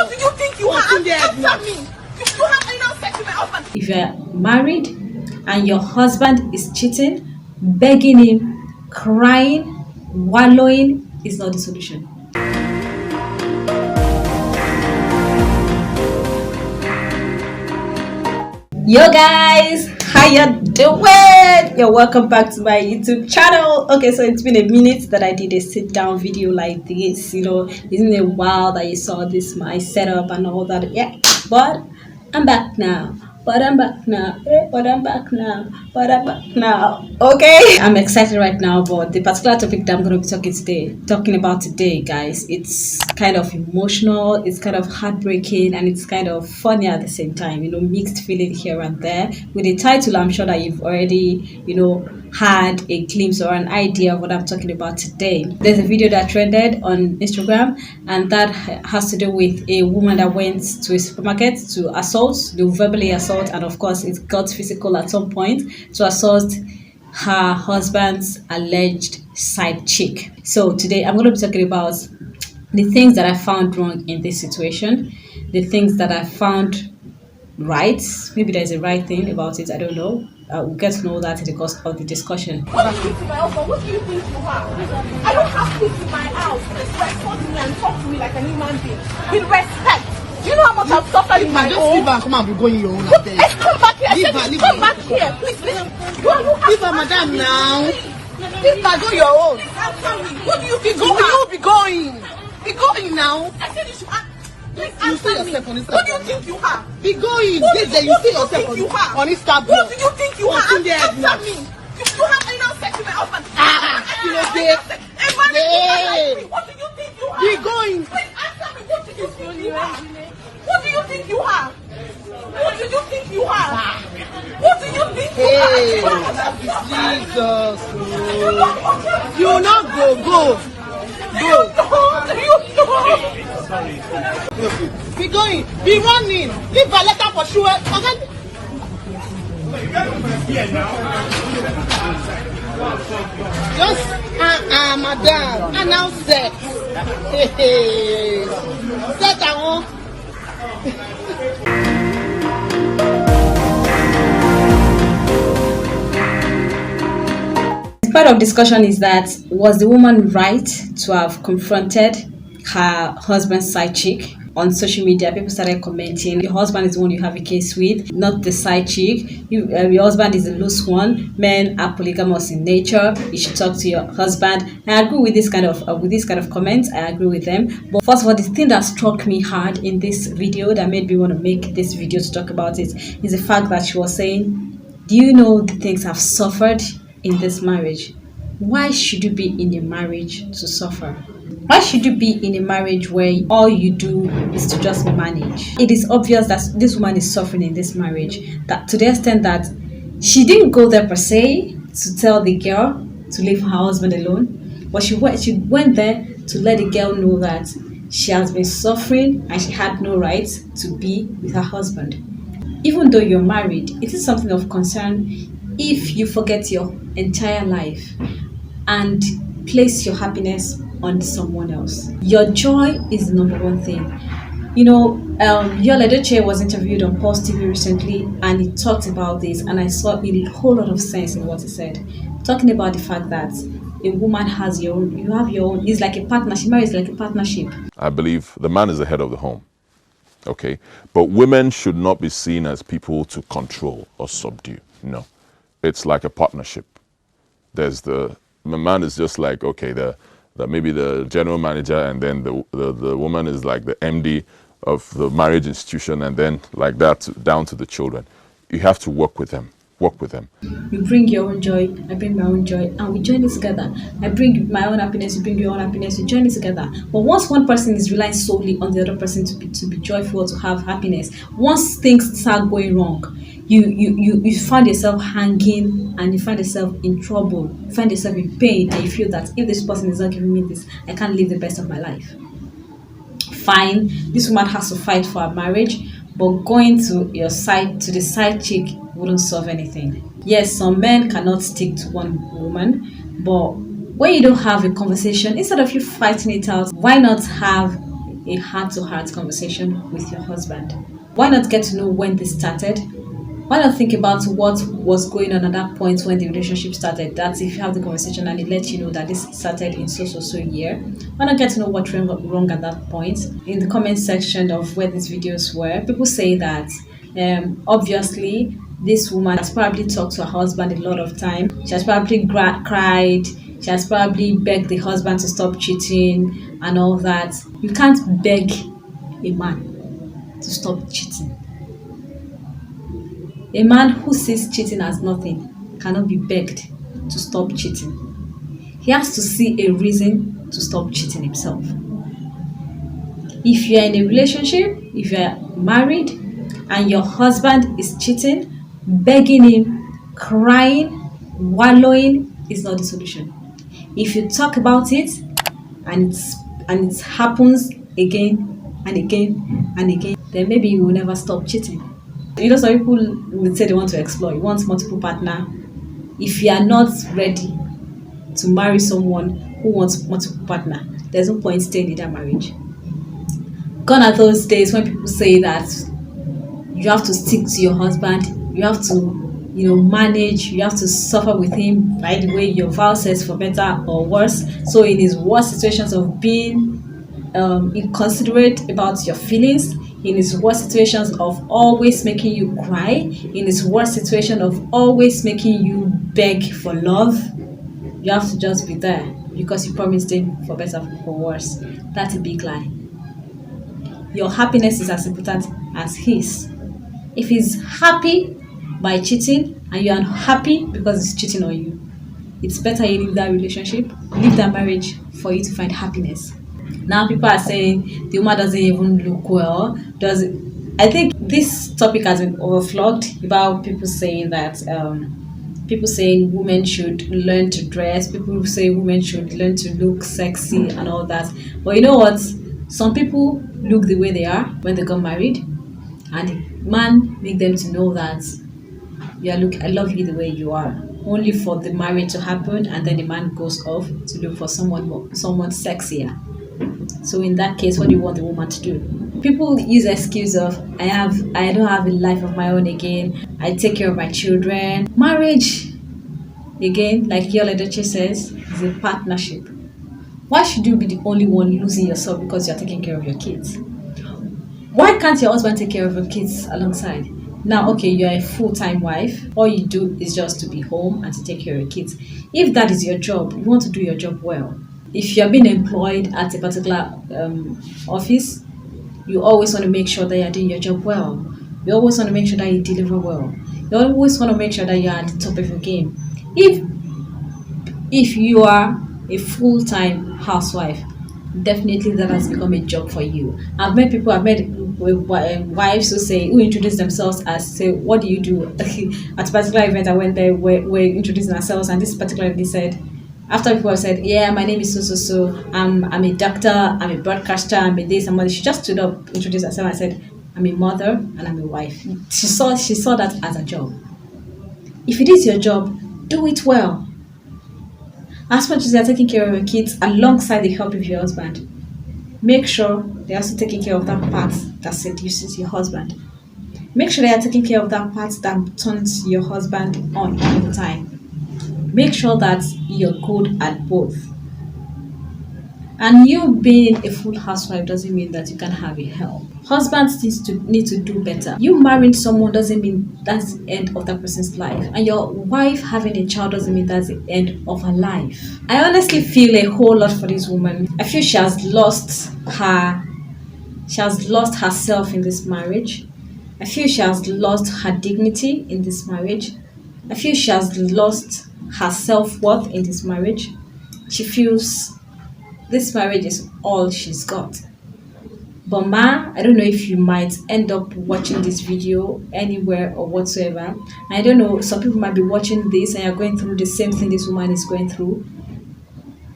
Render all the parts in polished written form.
What do you think you are? Answer me. You have anal sex with my husband. If you're married and your husband is cheating, begging him, crying, wallowing is not the solution. Yo guys, how you doing? You're welcome back to my YouTube channel. Okay, so it's been a minute that I did a sit down video like this. Isn't it a while that you saw this my setup and all that? Yeah, but I'm back now. But I'm back now. Okay, I'm excited right now. But the particular topic that I'm going to be talking about today, guys, it's kind of emotional, it's kind of heartbreaking, and it's kind of funny at the same time. Mixed feeling here and there. With the title, I'm sure that you've already, had a glimpse or an idea of what I'm talking about today. There's a video that trended on Instagram, and that has to do with a woman that went to a supermarket to verbally assault, and of course it got physical at some point, to assault her husband's alleged side chick. So today I'm going to be talking about the things that I found wrong in this situation, the things that I found right. Maybe there's a right thing about it, I don't know. We'll get to know that in the course of the discussion. What do you think to my husband? What do you think you are? I don't have peace in my house. Respect me and talk to me like a human being. With respect. Do you know how much I've suffered in my own? Leave her, come and be going your own. Let's come back here. Come back her. here. Please, listen. Leave her, madam, now. Leave her, go your own. What do you think? Go, you be going. Be going now. I said you should ask. You see yourself on Instagram. What do you think you are? Be going. What do You see yourself you on Instagram. What do you think you are? Answer me. You have anal sex with my husband. What do you think you are? Be going. Please answer me. What do you think you are? What do you think you are? What do you think you are? What do you think you are? Jesus. You will not go. Be going. Be running. Leave a letter for sure. Just madam, announce sex. Set that one. Part of discussion is that, was the woman right to have confronted her husband's side chick? On social media, people started commenting, your husband is the one you have a case with, not the side chick. Your husband is a loose one. Men are polygamous in nature. You should talk to your husband. I agree with this kind of comments. I agree with them. But first of all, the thing that struck me hard in this video, that made me want to make this video to talk about it, is the fact that she was saying, do you know the things I've suffered in this marriage? Why should you be in a marriage to suffer? Why should you be in a marriage where all you do is to just manage? It is obvious that this woman is suffering in this marriage, that to the extent that she didn't go there per se to tell the girl to leave her husband alone, but she went there to let the girl know that she has been suffering and she had no right to be with her husband. Even though you're married, it is something of concern if you forget your entire life and place your happiness on someone else. Your joy is the number one thing. Yul was interviewed on Postie recently, and he talked about this, and I saw a whole lot of sense in what he said, talking about the fact that a woman has your own, you have your own. It's like a partnership. Marriage is like a partnership. I believe the man is the head of the home. Okay, but women should not be seen as people to control or subdue. No, it's like a partnership. The man is just like, okay, maybe the general manager, and then the woman is like the MD of the marriage institution, and then like that down to the children. You have to work with them. You bring your own joy, I bring my own joy, and we join it together. I bring my own happiness, you bring your own happiness, we join it together. But once one person is relying solely on the other person to be joyful, to have happiness, once things start going wrong, you find yourself hanging, and you find yourself in trouble, you find yourself in pain, and you feel that if this person is not giving me this, I can't live the best of my life. Fine, this woman has to fight for her marriage, but going to the side chick wouldn't solve anything. Yes, some men cannot stick to one woman, but when you don't have a conversation, instead of you fighting it out, why not have a heart-to-heart conversation with your husband. Why not get to know when this started? Why not think about what was going on at that point when the relationship started? That's if you have the conversation and it lets you know that this started in so year. Why not get to know what went wrong at that point? In the comment section of where these videos were, people say that obviously this woman has probably talked to her husband a lot of time. She has probably cried. She has probably begged the husband to stop cheating and all that. You can't beg a man to stop cheating. A man who sees cheating as nothing cannot be begged to stop cheating. He has to see a reason to stop cheating himself. If you are in a relationship, if you are married and your husband is cheating, begging him, crying, wallowing is not the solution. If you talk about it and it happens again and again and again, then maybe you will never stop cheating. You know, some people would say they want to explore. You want multiple partner. If you are not ready to marry someone who wants multiple partner, there's no point staying in that marriage. Gone are those days when people say that you have to stick to your husband, you have to, manage, you have to suffer with him. By the way, your vow says for better or worse. So in his worst situations of being inconsiderate about your feelings, in his worst situations of always making you cry, in his worst situation of always making you beg for love, you have to just be there because you promised him for better or for worse. That's a big lie. Your happiness is as important as his. If he's happy by cheating and you're unhappy because he's cheating on you, it's better you leave that relationship, leave that marriage for you to find happiness. Now people are saying the woman doesn't even look well. I think this topic has been overflogged about people saying that people saying women should learn to dress, people say women should learn to look sexy and all that. But you know what? Some people look the way they are when they got married, and the man make them to know that I love you the way you are, only for the marriage to happen, and then the man goes off to look for someone sexier. So in that case, what do you want the woman to do? People use the excuse of I don't have a life of my own again. I take care of my children. Marriage, again, like Yul Edochie says, is a partnership. Why should you be the only one losing yourself because you're taking care of your kids? Why can't your husband take care of your kids alongside? Now, okay, you're a full-time wife. All you do is just to be home and to take care of your kids. If that is your job, you want to do your job well. If you're being employed at a particular office, you always want to make sure that you're doing your job well. You always want to make sure that you deliver well. You always want to make sure that you're at the top of your game. If you are a full-time housewife, definitely that has become a job for you. I've met wives who introduce themselves as, say, what do you do? At a particular event I went there, we're introducing ourselves, and this particular lady said, after people have said, yeah, my name is so, I'm a doctor, I'm a broadcaster, I'm a this, I'm a, she just stood up, introduced herself and said, I'm a mother and I'm a wife. She saw that as a job. If it is your job, do it well. As much as you're taking care of your kids alongside the help of your husband, make sure they're also taking care of that part that seduces your husband. Make sure they are taking care of that part that turns your husband on all the time. Make sure that you're good at both. And you being a full housewife doesn't mean that you can have a help. Husbands need to do better. You marrying someone doesn't mean that's the end of that person's life. And your wife having a child doesn't mean that's the end of her life. I honestly feel a whole lot for this woman. I feel she has lost herself in this marriage. I feel she has lost her dignity in this marriage. I feel she has lost her self-worth in this marriage. She feels this marriage is all she's got. But ma, I don't know if you might end up watching this video anywhere or whatsoever. I don't know, some people might be watching this and you're going through the same thing this woman is going through.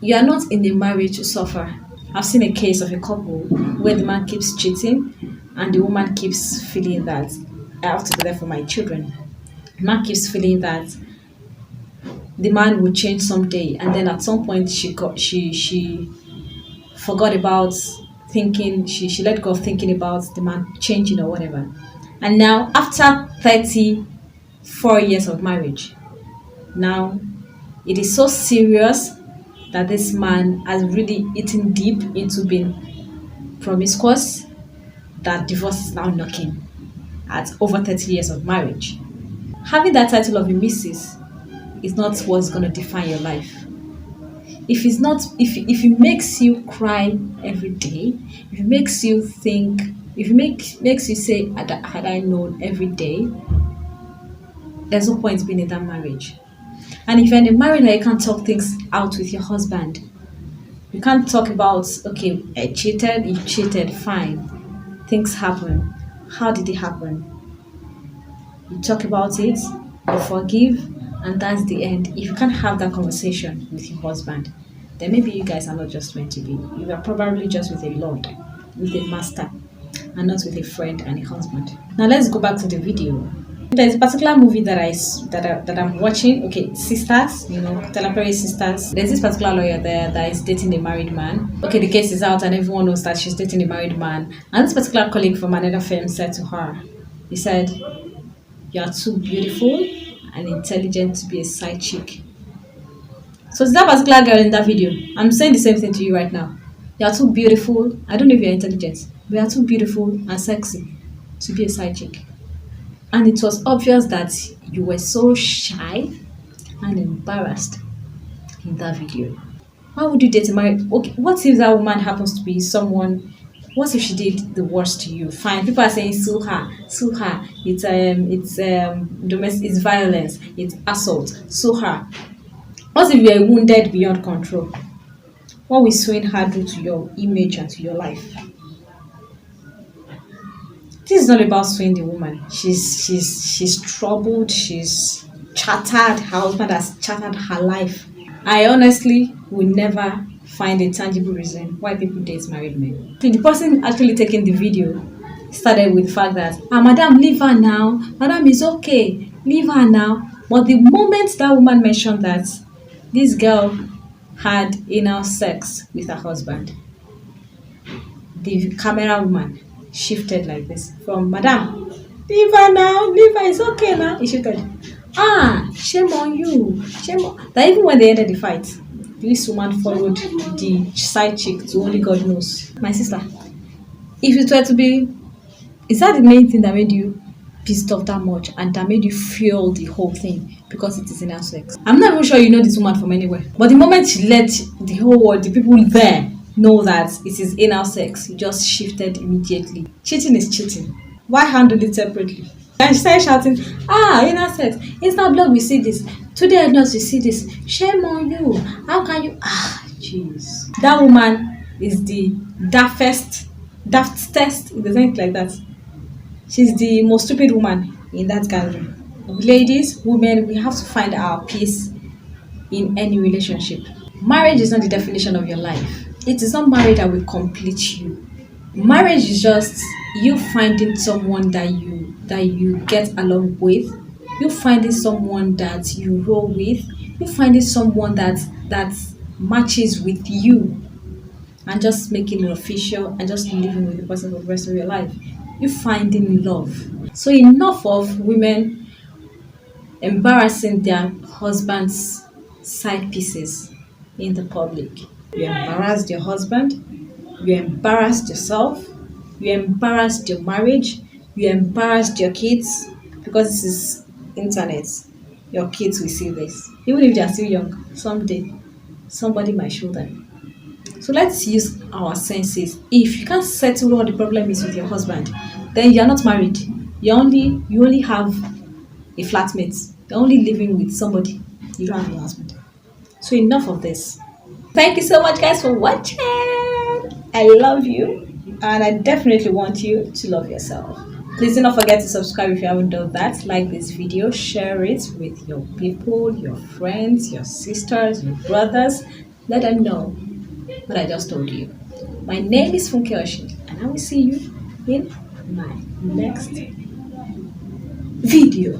You are not in a marriage to suffer. I've seen a case of a couple where the man keeps cheating and the woman keeps feeling that I have to be there for my children. The man keeps feeling that the man will change someday, and then at some point she forgot about thinking, she let go of thinking about the man changing or whatever. And now, after 34 years of marriage, now it is so serious that this man has really eaten deep into being promiscuous that divorce is now knocking at over 30 years of marriage. Having that title of a missus is not what's going to define your life. If it's not, if it makes you cry every day, if it makes you think, if it makes you say, had I known every day, there's no point being in that marriage. And if you're in a marriage that you can't talk things out with your husband, you can't talk about, okay, I cheated, you cheated, fine. Things happen. How did it happen? You talk about it, you forgive, and that's the end. If you can't have that conversation with your husband, then maybe you guys are not just meant to be. You are probably just with a lord, with a master, and not with a friend and a husband. Now let's go back to the video. There's a particular movie that I'm watching. Okay, Sisters, Teleportation Sisters. There's this particular lawyer there that is dating a married man. Okay, the case is out and everyone knows that she's dating a married man. And this particular colleague from another firm said to her, he said, "You are too beautiful and intelligent to be a side chick." So it's that particular girl in that video. I'm saying the same thing to you right now. You are too beautiful. I don't know if you're intelligent, but you are too beautiful and sexy to be a side chick. And it was obvious that you were so shy and embarrassed in that video. Why would you date a married? Okay, what if that woman happens to be someone? What if she did the worst to you? Fine, people are saying sue her, sue her. It's domestic, it's violence, it's assault. Sue her. What if you are wounded beyond control? What will suing her do to your image and to your life? This is not about suing the woman. She's troubled. She's shattered. Her husband has shattered her life. I honestly will never find a tangible reason why people date married men. The person actually taking the video started with the fact that, madam, leave her now. Madam, is okay. Leave her now. But the moment that woman mentioned that this girl had anal sex with her husband, the camera woman shifted like this from, madam, leave her now, leave her, it's okay now. He shifted, shame on you, shame on that. Even when they ended the fight, this woman followed the side chick to only God knows. My sister, if it were to be, is that the main thing that made you pissed off that much and that made you feel the whole thing because it is anal sex? I'm not even sure you know this woman from anywhere, but the moment she let the whole world, the people there, know that it is anal sex, you just shifted immediately. Cheating is cheating. Why handle it separately? And she started shouting, anal sex. It's not blog, we see this. Today I know we see this. Shame on you. How can you? Jeez. That woman is the daftest, it doesn't like that. She's the most stupid woman in that gathering. Ladies, women, we have to find our peace in any relationship. Marriage is not the definition of your life. It is not marriage that will complete you. Marriage is just you finding someone that you get along with, you finding someone that you roll with, you finding someone that matches with you, and just making it official and just living with the person for the rest of your life. You finding love. So enough of women embarrassing their husbands' side pieces in the public. You embarrassed your husband, you embarrassed yourself, you embarrassed your marriage, you embarrassed your kids, because this is internet. Your kids will see this. Even if they are still young, someday somebody might show them. So let's use our senses. If you can't settle what the problem is with your husband, then you're not married. You only have a flatmate. You're only living with somebody. You don't have your husband. So enough of this. Thank you so much, guys, for watching. I love you, and I definitely want you to love yourself. Please do not forget to subscribe if you haven't done that. Like this video, share it with your people, your friends, your sisters, your brothers. Let them know what I just told you. My name is Funke Oshi, and I will see you in my next video.